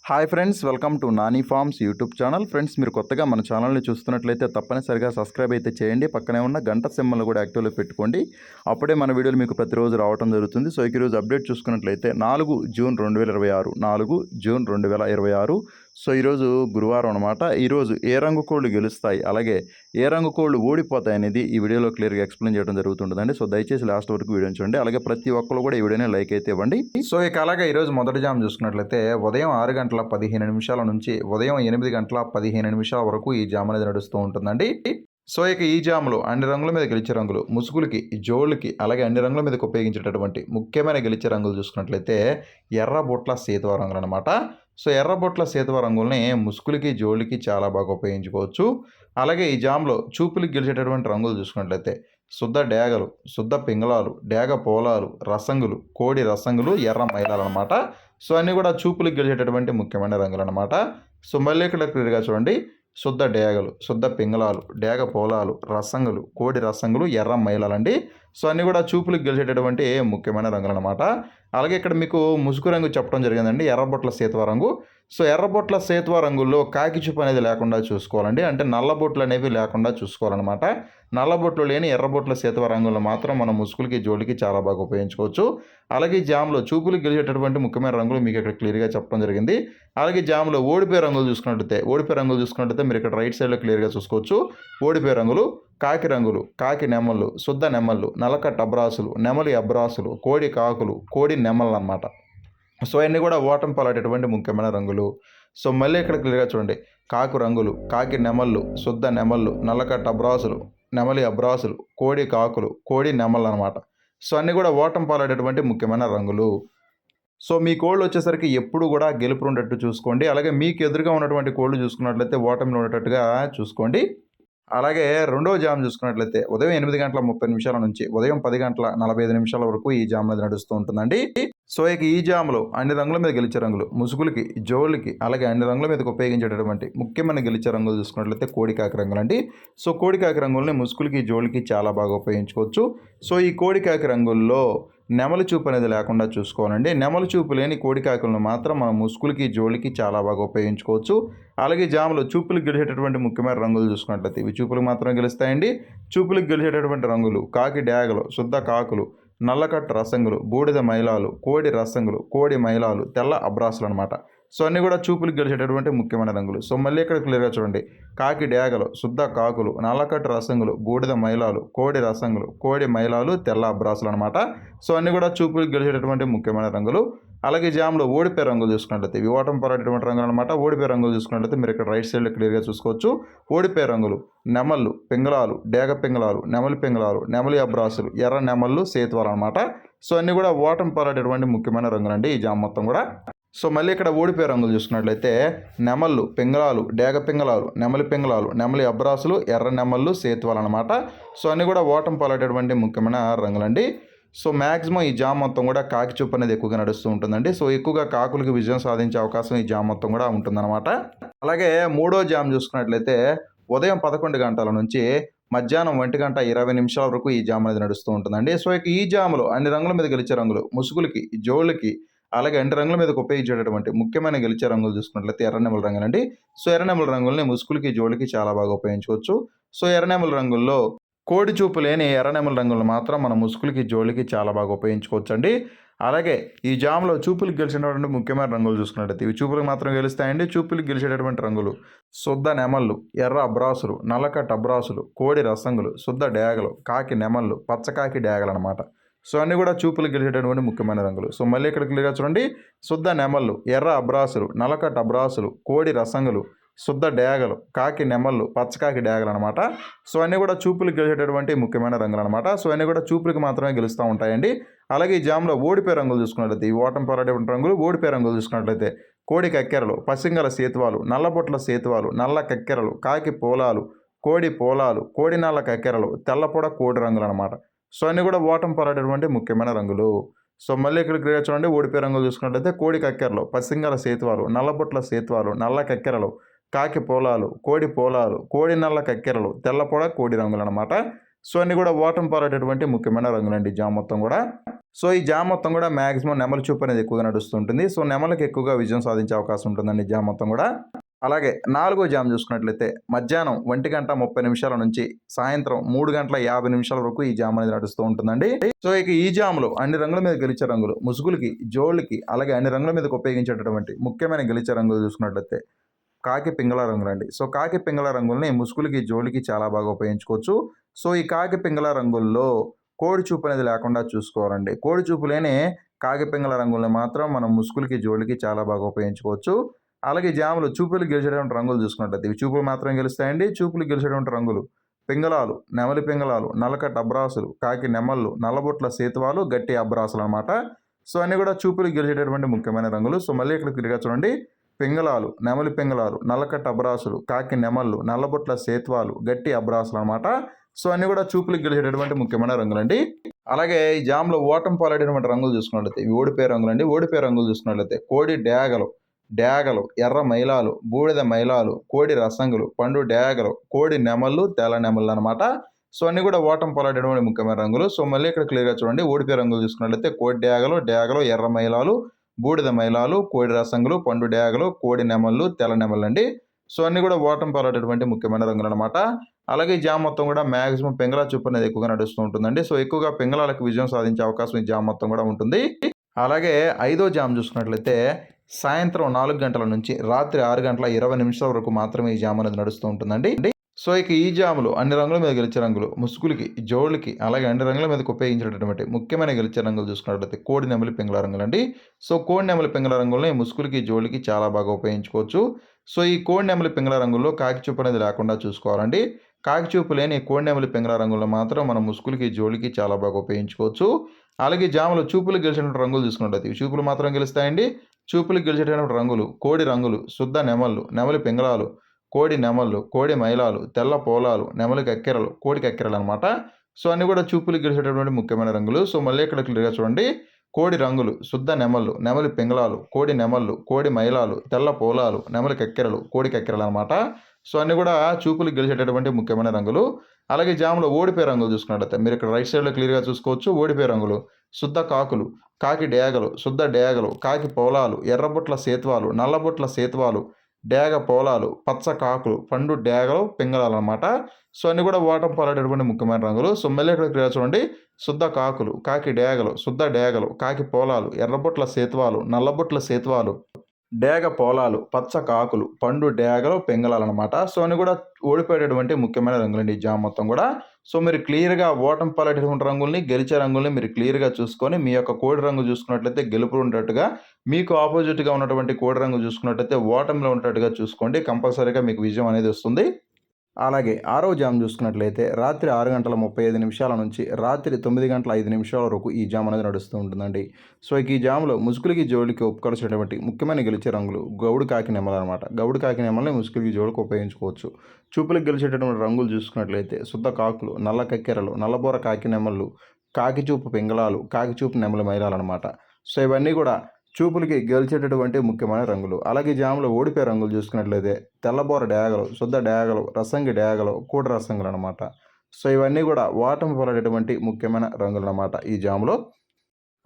Hi friends, welcome to Nani forms YouTube channel. Friends, మీరు కొత్తగా మన ఛానల్ని చూస్తున్నట్లయితే తప్పనిసరిగా సబ్స్క్రైబ్ అయితే చేయండి. పక్కనే ఉన్న గంట సింబల్ని కూడా యాక్టివ్లో పెట్టుకోండి. అప్పుడే మన వీడియోలు మీకు ప్రతిరోజు రావడం జరుగుతుంది. సో ఈరోజు అప్డేట్ చూసుకున్నట్లయితే 4 జూన్ 2026 4 జూన్ 2026. సో ఈరోజు గురువారం అనమాట. ఈరోజు ఏ రంగు కోళ్ళు గెలుస్తాయి, అలాగే ఏ రంగు కోళ్ళు ఓడిపోతాయి అనేది ఈ వీడియోలో క్లియర్గా ఎక్స్ప్లెయిన్ చేయడం జరుగుతుంటుందండి. సో దయచేసి లాస్ట్ వరకు వీడియోని చూడండి. అలాగే ప్రతి ఒక్కరు కూడా ఈ వీడియోని లైక్ అయితే ఇవ్వండి. సో ఇక అలాగే ఈరోజు మొదటి జామ్ చూసుకున్నట్లయితే ఉదయం 6:15 నుంచి ఉదయం 8:15 వరకు ఈ జామ్ అనేది నడుస్తూ ఉంటుందండి. సో ఇక ఈ జాములో అన్ని రంగుల మీద గెలిచే రంగులు, ముసుగులకి, జోళ్ళకి, అలాగే అన్ని రంగుల మీదకి ఉపయోగించేటటువంటి ముఖ్యమైన గెలిచే రంగులు చూసుకున్నట్లయితే ఎర్రబొట్ల సేతువ రంగులు అనమాట. సో ఎర్రబొట్ల సేతువ రంగుల్ని ముసుగులకి, జోళ్ళకి చాలా బాగా ఉపయోగించుకోవచ్చు. అలాగే ఈ జామ్లో చూపులకి గెలిచేటటువంటి రంగులు చూసుకున్నట్లయితే శుద్ధ డేగలు, శుద్ధ పింగళాలు, డేగ పోలాలు, రసంగులు, కోడి రసంగులు, ఎర్ర మైలాలు అనమాట. సో అన్నీ కూడా చూపులకు గెలిచేటటువంటి ముఖ్యమైన రంగులు అనమాట. సో మళ్ళీ ఇక్కడ క్లియర్గా చూడండి. శుద్ధ డేగలు, శుద్ధ పింగళాలు, డేగ పోలాలు, రసంగులు, కోడి రసంగులు, ఎర్ర మైలాలండి. సో అన్నీ కూడా చూపులకు గెలిచేటటువంటి ముఖ్యమైన రంగులు అనమాట. అలాగే ఇక్కడ మీకు ముసుగు రంగు చెప్పడం జరిగిందండి, ఎర్రబొట్ల సేతువ రంగు. సో ఎర్రబొట్ల సేతువ రంగుల్లో కాకి చూపు అనేది లేకుండా చూసుకోవాలండి, అంటే నల్లబొట్లు అనేవి లేకుండా చూసుకోవాలన్నమాట. నల్లబొట్లు లేని ఎర్రబొట్ల సేతువ రంగుల్లో మాత్రం మనం ముసుగులకి, జోలికి చాలా బాగా ఉపయోగించుకోవచ్చు. అలాగే జామ్లో చూపులకు గెలిచేటటువంటి ముఖ్యమైన రంగులు మీకు ఇక్కడ క్లియర్గా చెప్పడం జరిగింది. అలాగే జామ్లో ఓడిపోయే రంగులు చూసుకున్నట్టయితే మీరు ఇక్కడ రైట్ సైడ్లో క్లియర్గా చూసుకోవచ్చు. ఓడిపోయే రంగులు కాకి రంగులు, కాకి నెమళ్ళు, శుద్ధ నెమళ్ళు, నలకట్ అబ్రాసులు, నెమలి అబ్రాసులు, కోడి కాకులు, కోడి నెమళ్ళు అన్నమాట. సో అన్నీ కూడా ఓటమి పాలైనటువంటి ముఖ్యమైన రంగులు. సో మళ్ళీ ఇక్కడ క్లియర్గా చూడండి. కాకు రంగులు, కాకి నెమళ్ళు, శుద్ధ నెమళ్ళు, నల్లకట్ అబ్రాసులు, నెమలి అబ్రాసులు, కోడి కాకులు, కోడి నెమళ్ళు అనమాట. సో అన్నీ కూడా ఓటమి పాలైనటువంటి ముఖ్యమైన రంగులు. సో మీ కోళ్ళు వచ్చేసరికి ఎప్పుడు కూడా గెలుపు ఉండేటట్టు చూసుకోండి. అలాగే మీకు ఎదురుగా ఉన్నటువంటి కోళ్ళు చూసుకున్నట్లయితే ఓటమిలో ఉండేటట్టుగా చూసుకోండి. అలాగే రెండవ జామ్ చూసుకున్నట్లయితే ఉదయం 8:30 నుంచి ఉదయం 10:45 వరకు ఈ జామ్ అనేది నడుస్తూ ఉంటుందండి. సో ఇక ఈ జామ్లో అన్ని రంగుల మీద గెలిచే రంగులు, ముసుగులకి, జోళ్ళకి, అలాగే అన్ని రంగుల మీదకి ఉపయోగించేటటువంటి ముఖ్యమైన గెలిచే రంగులు చూసుకున్నట్లయితే కోడికాకి రంగులండి. సో కోడికాకి రంగుల్ని ముసుగులకి, జోళ్ళకి చాలా బాగా ఉపయోగించుకోవచ్చు. సో ఈ కోడికాకి రంగుల్లో నెమలి చూపు అనేది లేకుండా చూసుకోవాలండి. నెమలి చూపు లేని కోడికాకులను మాత్రం మనం ముసుగులకి, జోళ్ళకి చాలా బాగా ఉపయోగించుకోవచ్చు. అలాగే జాములో చూపులకు గెలిచేటటువంటి ముఖ్యమైన రంగులు చూసుకున్నట్లయితే ఇవి చూపులకు మాత్రమే గెలుస్తాయండి. చూపులకు గెలిచేటటువంటి రంగులు కాకి డేగలు, శుద్ధ కాకులు, నల్లకట్టు రసంగులు, బూడిద మైలాలు, కోడి రసంగులు, కోడి మైలాలు, తెల్ల అబ్రాసులు అనమాట. సో అన్నీ కూడా చూపులకు గెలిచేటటువంటి ముఖ్యమైన రంగులు. సో మళ్ళీ ఇక్కడ క్లియర్గా చూడండి. కాకి డేగలు, శుద్ధ కాకులు, నల్లకట్టు రసంగులు, బూడిద మైలాలు, కోడి రసంగులు, కోడి మైలాలు, తెల్ల అబ్రాసులు అనమాట. సో అన్నీ కూడా చూపులకు గెలిచేటటువంటి ముఖ్యమైన రంగులు. అలాగే జామ్లో ఓడిపోయే రంగులు చూసుకున్నట్లయితే ఇవి ఓటమి పాలైనటువంటి రంగులు అనమాట. ఓడిపోయే రంగులు చూసుకున్నట్లయితే మీరు ఇక్కడ రైట్ సైడ్లో క్లియర్గా చూసుకోవచ్చు. ఓడిపోయే రంగులు నెమళ్ళు, పింగళాలు, డేగ పింగళాలు, నెమలి పింగళాలు, నెమలి అబ్రాసులు, ఎర్ర నెమళ్ళు, సేతువాలు అనమాట. సో అన్నీ కూడా ఓటమి పాలైనటువంటి ముఖ్యమైన రంగులండి ఈ జామ్ మొత్తం కూడా. సో మళ్ళీ ఇక్కడ ఓడిపోయే రంగులు చూసుకున్నట్లయితే నెమళ్ళు, పింగళాలు, డేగ పింగళాలు, నెమలి పింగళాలు, నెమలి అబ్రాసులు, ఎర్ర నెమళ్ళు, సేతువాలు అనమాట. సో అన్నీ కూడా ఓటమి పాలైనటువంటి ముఖ్యమైన రంగులండి. సో మ్యాక్సిమం ఈ జామ్ మొత్తం కూడా కాకి చూపు అనేది ఎక్కువగా నడుస్తూ ఉంటుందండి. సో ఎక్కువగా కాకులకు విజయం సాధించే అవకాశం ఈ జామ్ మొత్తం కూడా ఉంటుందన్నమాట. అలాగే మూడో జామ్ చూసుకున్నట్లయితే ఉదయం 11 గంటల నుంచి మధ్యాహ్నం 1:20 వరకు ఈ జామ్ అనేది నడుస్తూ ఉంటుందండి. సో ఇక ఈ జాములో అన్ని రంగుల మీద గెలిచే రంగులు, ముసుగులకి, జోళ్ళకి, అలాగే అన్ని రంగుల మీదకి ఉపయోగించేటటువంటి ముఖ్యమైన గెలిచే రంగులు చూసుకున్నట్లయితే ఎర్రనెమల రంగులండి. సో ఎర్రనెమల రంగుల్ని ముసుగులకి, జోళ్ళకి చాలా బాగా ఉపయోగించుకోవచ్చు. సో ఎర్రనెమల రంగుల్లో కోడి చూపు లేని ఎర్రనెమల రంగులు మాత్రం మన ముసుగులకి, జోళ్ళకి చాలా బాగా ఉపయోగించుకోవచ్చండి. అలాగే ఈ జామ్లో చూపులకు గెలిచినటువంటి ముఖ్యమైన రంగులు చూసుకున్నట్లయితే ఇవి చూపులకు మాత్రం గెలుస్తాయండి. చూపులకు గెలిచేటటువంటి రంగులు శుద్ధ నెమళ్ళు, ఎర్ర అబ్రాసులు, నల్లకట్టు అబ్రాసులు, కోడి రసంగులు, శుద్ధ డేగలు, కాకి నెమళ్ళు, పచ్చకాకి డేగలు అనమాట. సో అన్నీ కూడా చూపులకు గెలిచేటటువంటి ముఖ్యమైన రంగులు. సో మళ్ళీ ఇక్కడ క్లియర్గా చూడండి. శుద్ధ నెమళ్ళు, ఎర్ర అబ్రాసులు, నల్లకట్టు అబ్రాసులు, కోడి రసంగులు, శుద్ధ డేగలు, కాకి నెమళ్ళు, పచ్చకాకి డేగలు అనమాట. సో అన్నీ కూడా చూపులకు గెలిచేటటువంటి ముఖ్యమైన రంగులు అనమాట. సో అన్నీ కూడా చూపులకు మాత్రమే గెలుస్తూ ఉంటాయండి. అలాగే ఈ జామ్లో ఓడిపోయే రంగులు చూసుకున్నట్లయితే ఈ ఓటమి పాలైనటువంటి రంగులు. ఓడిపోయే రంగులు చూసుకున్నట్లయితే కోడి కక్కెరలు, పసింగల సేతువాలు, నల్లబొట్ల సేతువాలు, నల్ల కక్కెరలు, కాకి పోలాలు, కోడి పోలాలు, కోడి నల్ల కక్కెరలు, తెల్లపొడ కోడి రంగులు అనమాట. సో అన్నీ కూడా ఓటమి పాలైనటువంటి ముఖ్యమైన రంగులు. సో మళ్ళీ ఇక్కడ క్లియర్ చూడండి. ఓడిపోయే రంగులు చూసుకున్నట్లయితే కోడి కక్కెరలు, పసింగల సేతువాలు, నల్లబొట్ల సేతువాలు, నల్ల కక్కెరలు, కాకి పోలాలు, కోడి నల్ల కక్కెరలు, తెల్లపొడ కోడి రంగులు అనమాట. సో అన్నీ కూడా ఓటమి పాలైనటువంటి ముఖ్యమైన రంగులండి ఈ జామ్ మొత్తం కూడా. సో ఈ జామ్ మొత్తం కూడా మ్యాక్సిమం నెమలి చూపు అనేది ఎక్కువగా నడుస్తుంటుంది. సో నెమలికి ఎక్కువగా విజయం సాధించే అవకాశం ఉంటుందండి ఈ జామ్ మొత్తం కూడా. అలాగే 4వ జామ్ చూసుకున్నట్లయితే మధ్యాహ్నం 1:30 నుంచి సాయంత్రం 3:50 వరకు ఈ జామ్ అనేది నడుస్తూ ఉంటుందండి. సో ఇక ఈ జామ్లో అన్ని రంగుల మీద గెలిచే రంగులు, ముసుగులకి, జోళ్ళకి, అలాగే అన్ని రంగుల మీదకి ఉపయోగించేటటువంటి ముఖ్యమైన గెలిచే రంగులు చూసుకున్నట్లయితే కాకి పింగళ రంగులండి. సో కాకి పింగళ రంగుల్ని ముసుగులకి, జోలికి చాలా బాగా ఉపయోగించుకోవచ్చు. సో ఈ కాకి పింగళ రంగుల్లో కోడి చూపు అనేది లేకుండా చూసుకోవాలండి. కోడి చూపు లేని కాకి పింగళ రంగుల్ని మాత్రం మనం ముసుగులకి, జోలికి చాలా బాగా ఉపయోగించుకోవచ్చు. అలాగే జాములు చూపులు గెలిచేటువంటి రంగులు చూసుకున్నట్లయితే ఇవి చూపులు మాత్రం గెలుస్తాయండి. చూపులు గెలిచేటువంటి రంగులు పింగళాలు, నెమలి పింగళాలు, నల్లకట్ట అబ్రాసులు, కాకి నెమళ్ళు, నల్లబొట్ల సేతువాలు, గట్టి అబ్రాసులు అనమాట. సో అన్నీ కూడా చూపులు గెలిచేటటువంటి ముఖ్యమైన రంగులు. సో మళ్ళీ ఇక్కడ క్లియర్గా చూడండి. పింగళాలు, నెమలి పింగళాలు, నల్లకట్ట అబ్రాసులు, కాకి నెమళ్ళు, నల్లబొట్ల సేత్వాలు, గట్టి అబ్రాసులు అనమాట. సో అన్నీ కూడా చూపులకు గెలిచేటటువంటి ముఖ్యమైన రంగులండి. అలాగే ఈ జామ్లో ఓటం పాలైనటువంటి రంగులు చూసుకున్నట్లయితే ఇవి ఓడిపోయే రంగులండి. ఓడిపోయే రంగులు చూసుకున్నట్లయితే కోడి డేగలు, ఎర్ర మైలాలు, బూడిద మైలాలు, కోడి రసంగులు, పండు డేగలు, కోడి నెమళ్ళు, తెల్ల నెమళ్ళు అనమాట. సో అన్నీ కూడా ఓటం పాలైనటువంటి ముఖ్యమైన రంగులు. సో మళ్ళీ ఇక్కడ క్లియర్గా చూడండి. ఓడిపోయే రంగులు చూసుకున్నట్లయితే కోడి డేగలు, ఎర్ర మైలాలు, బూడిద మైలాలు, కోడి రసంగులు, పండు డేగలు, కోడి నెమళ్ళు, తెల్ల నెమళ్ళు అండి. సో అన్నీ కూడా ఓటం పాలైనటువంటి ముఖ్యమైన రంగులు అనమాట. అలాగే ఈ జామ్ మొత్తం కూడా మ్యాక్సిమం పింగళ చూపు అనేది ఎక్కువగా నడుస్తూ ఉంటుందండి. సో ఎక్కువగా పింగళాలకు విజయం సాధించే అవకాశం ఈ జామ్ మొత్తం కూడా ఉంటుంది. అలాగే 5వ జామ్ చూసుకున్నట్లయితే సాయంత్రం 4 గంటల నుంచి రాత్రి 6:20 వరకు మాత్రమే ఈ జామ్ అనేది నడుస్తూ ఉంటుందండి. సో ఇక ఈ జాములు అన్ని రంగుల మీద గెలిచే రంగులు, ముసుగులకి, జోళ్ళకి, అలాగే అన్ని రంగుల మీదకి ఉపయోగించేటటువంటి ముఖ్యమైన గెలిచే రంగులు చూసుకున్నట్లయితే కోడి నెమలి పింగళ రంగులు అండి. సో కోడి నెమలి పింగళ రంగుల్ని ముసుగులకి, జోళ్ళకి చాలా బాగా ఉపయోగించుకోవచ్చు. సో ఈ కోడి నెమలి పింగళ రంగుల్లో కాకి చూపు అనేది లేకుండా చూసుకోవాలండి. కాకి చూపు లేని కోడి నెమలి పింగళ రంగుల్లో మాత్రం మనం ముసుగులకి, జోళ్ళకి చాలా బాగా ఉపయోగించుకోవచ్చు. అలాగే జాములు చూపులు గెలిచేటువంటి రంగులు చూసుకున్నట్లయితే ఇవి చూపులు మాత్రం గెలుస్తాయండి. చూపులు గెలిచేటటువంటి రంగులు కోడి రంగులు, శుద్ధ నెమళ్ళు, నెమలి పింగళాలు, కోడి నెమళ్ళు, కోడి మైలాలు, తెల్ల పోలాలు, నెమలి కక్కెరలు, కోడి కక్కెరలు అనమాట. సో అన్నీ కూడా చూపులు గెలిచేటటువంటి ముఖ్యమైన రంగులు. సో మళ్ళీ ఇక్కడ క్లియర్గా చూడండి. కోడి రంగులు, శుద్ధ నెమళ్ళు, నెమలి పింగళాలు, కోడి నెమళ్ళు, కోడి మైలాలు, తెల్ల పోలాలు, నెమలి కక్కెరలు, కోడి కక్కెరలు అనమాట. సో అన్నీ కూడా చూపులు గెలిచేటటువంటి ముఖ్యమైన రంగులు. అలాగే జాములో ఓడిపోయే రంగులు చూసుకున్నట్లయితే మీరు ఇక్కడ రైట్ సైడ్లో క్లియర్గా చూసుకోవచ్చు. ఓడిపోయే రంగులు శుద్ధ కాకులు, కాకి డేగలు, శుద్ధ డేగలు, కాకి పోలాలు, ఎర్రబొట్ల సేత్వాలు, నల్లబొట్ల సేత్వాలు, డేగ పోలాలు, పచ్చ కాకులు, పండు డేగలు, పింగళాలు అనమాట. సో అన్నీ కూడా ఓటం పాలైనటువంటి ముఖ్యమైన రంగులు. సో మళ్ళీ ఇక్కడ క్లియర్ చూడండి. శుద్ధ కాకులు, కాకి డేగలు, శుద్ధ డేగలు, కాకి పోలాలు, ఎర్రబొట్ల సేత్వాలు, నల్లబొట్ల సేత్వాలు, డేగ పోలాలు, పచ్చ కాకులు, పండు డేగలు, పింగళాలు అనమాట. సో అన్ని కూడా ఓడిపోయేటటువంటి ముఖ్యమైన రంగులండి ఈ జామ్ మొత్తం కూడా. సో మీరు క్లియర్గా ఓటం పాలైనటువంటి రంగుల్ని, గెలిచే రంగుల్ని మీరు క్లియర్గా చూసుకొని మీ యొక్క కోడి రంగు చూసుకున్నట్లయితే గెలుపు ఉన్నట్టుగా, మీకు ఆపోజిట్గా ఉన్నటువంటి కోడి రంగు చూసుకున్నట్లయితే ఓటమిలో ఉన్నట్టుగా చూసుకోండి. కంపల్సరీగా మీకు విజయం అనేది వస్తుంది. అలాగే 6వ జామ్ చూసుకున్నట్లయితే రాత్రి 6:35 నుంచి రాత్రి 9:05 వరకు ఈ జామ్ అనేది నడుస్తూ ఉంటుందండి. సో ఈ జామ్లో ముసుగులకి, జోళ్ళకి ఉపకరించేటువంటి ముఖ్యమైన గెలిచే రంగులు గౌడు కాకి నెమలు అనమాట. గౌడు కాకి నెమల్ని ముసుగులకి, జోళ్ళకి ఉపయోగించుకోవచ్చు. చూపులకు గెలిచేటటువంటి రంగులు చూసుకున్నట్లయితే శుద్ధ కాకులు, నల్ల కక్కెరలు, నల్లబోర కాకి నెమళ్ళు, కాకి చూపు పింగళాలు, కాకి చూపు నెమలి మైలాలు అనమాట. సో ఇవన్నీ కూడా చూపులకి గెలిచేటటువంటి ముఖ్యమైన రంగులు. అలాగే జాములో ఓడిపోయే రంగులు చూసుకున్నట్లయితే తెల్లబోర డేగలు, శుద్ధ డేగలు, రసంగి డేగలు, కూడ రసంగులు అనమాట. సో ఇవన్నీ కూడా ఓటమి పాలైనటువంటి ముఖ్యమైన రంగులు అనమాట ఈ జాములో.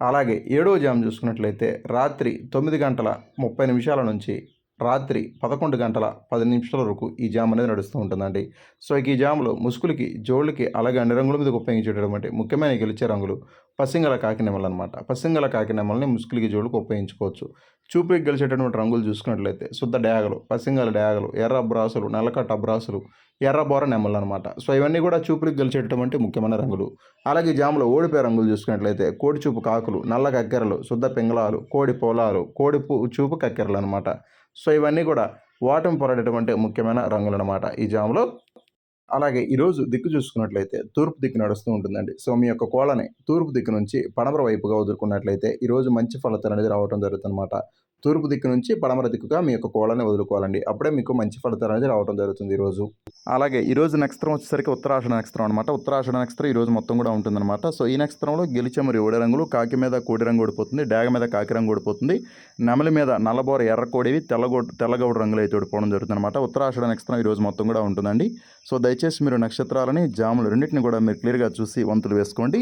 అలాగే 7వ జామ్ చూసుకున్నట్లయితే రాత్రి 9:30 నుంచి రాత్రి 11:10 వరకు ఈ జామ్ అనేది నడుస్తూ ఉంటుందండి. సో ఈ జాములో ముసుగులకి, జోళ్ళకి, అలాగే అన్ని రంగుల మీద ఉపయోగించేటటువంటి ముఖ్యమైన గెలిచే రంగులు పసింగల కాకి నెమలు అనమాట. పసింగల కాకి నెమల్ని ముసుగులకి, జోళ్ళకి ఉపయోగించుకోవచ్చు. చూపుకి గెలిచేటటువంటి రంగులు చూసుకున్నట్లయితే శుద్ధ డేగలు, పసింగల డేగలు, ఎర్ర అబ్రాసులు, నల్లకట్ట అబ్రాసులు, ఎర్రబోర నెమళ్ళు అనమాట. సో ఇవన్నీ కూడా చూపులకు గెలిచేటటువంటి ముఖ్యమైన రంగులు. అలాగే జాములో ఓడిపోయే రంగులు చూసుకున్నట్లయితే కోడి చూపు కాకులు, నల్ల కక్కెరలు, శుద్ధ పింగళాలు, కోడి పోలాలు, కోడి చూపు కక్కెరలు అనమాట. సో ఇవన్నీ కూడా ఓటమి పాలైనటువంటి ముఖ్యమైన రంగులు అనమాట ఈ జాములో. అలాగే ఈరోజు దిక్కు చూసుకున్నట్లయితే తూర్పు దిక్కు నడుస్తూ ఉంటుందండి. సో మీ యొక్క కోళ్ళని తూర్పు దిక్కు నుంచి పడమర వైపుగా వదులుకున్నట్లయితే ఈరోజు మంచి ఫలితాలు అనేది రావడం జరుగుతుందన్నమాట. తూర్పు దిక్కు నుంచి పడమర దిక్కుగా మీ యొక్క కోళ్ళని వదులుకోవాలండి. అప్పుడే మీకు మంచి ఫలితాలు అనేది రావడం జరుగుతుంది ఈరోజు. అలాగే ఈరోజు నక్షత్రం వచ్చేసరికి ఉత్తరాషాఢ నక్షత్రం అనమాట. ఉత్తరాషాఢ నక్షత్రం ఈరోజు మొత్తం కూడా ఉంటుందన్నమాట. సో ఈ నక్షత్రంలో గెలిచే మరి ఓడి రంగులు కాకి మీద కోడి రంగు ఓడిపోతుంది, డేగ మీద కాకి రంగు ఓడిపోతుంది, నెమలి మీద నల్లబోర ఎర్ర కోడివి, తెల్లగౌడు రంగులు అయితే ఓడిపోవడం జరుగుతుంది అనమాట. ఉత్తరాషాఢ నక్షత్రం ఈరోజు మొత్తం కూడా ఉంటుందండి. సో దయచేసి దయచేసి మీరు నక్షత్రాలని జాములు రెండింటిని కూడా మీరు క్లియర్గా చూసి వంతులు వేసుకోండి.